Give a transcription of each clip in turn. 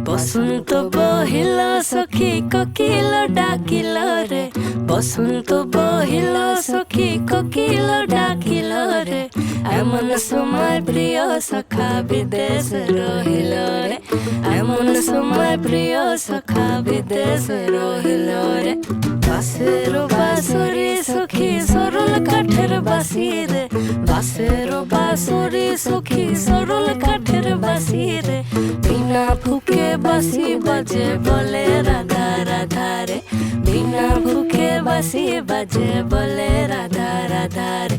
বসন্ত বহিল সখী কোকিল ডাকিল রে, বসন্ত বহিল সখী কোকিল ডাকিল রে, এমন সময় প্রিয় সখা বিদেশ রহিল রে, এমন সময় প্রিয় সখা বিদেশ রহিল রে। বাঁশের বাঁশরি সখী সরল কাঠের বাঁশি রে, বাঁশের বাঁশরি সখী সরল কাঠের বাঁশি রে, বিনা ফুকে বাঁশি বাজে বলে রাধা রাধা রে, বিনা ফুকে বাঁশি বাজে বলে রাধা রাধা রে।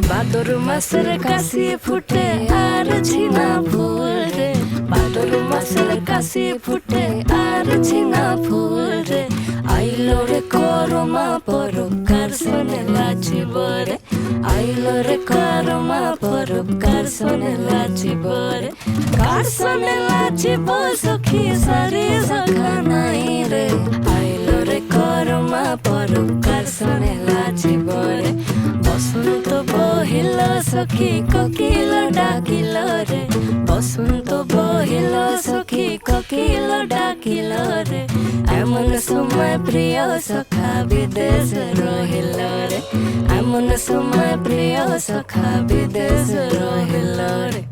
ভাদর মাসের কাশি ফুটে আর ঝিনা ফুল রে, ভাদর মাসের কাশি ফুটে আর ঝিনা ফুল রে, আইলো রে করমা পরকার শোনে লাচিব রে, আইলো রে করমা পরকার শোনে লাচিব রে, কার শোনে লাচিব সখী সারি সখা নাই রে, আইলো রে করমা পরকার শোনে লাচিব রে। বসন্ত বহিল সখী কোকিল ডাকিল রে, বসন্ত বহিল সখী কোকিল ডাকিল রে, এমন সময় প্রিয় সখা বিদেশ রহিল রে, এমন সময় প্রিয় সখা বিদেশ রহিল রে।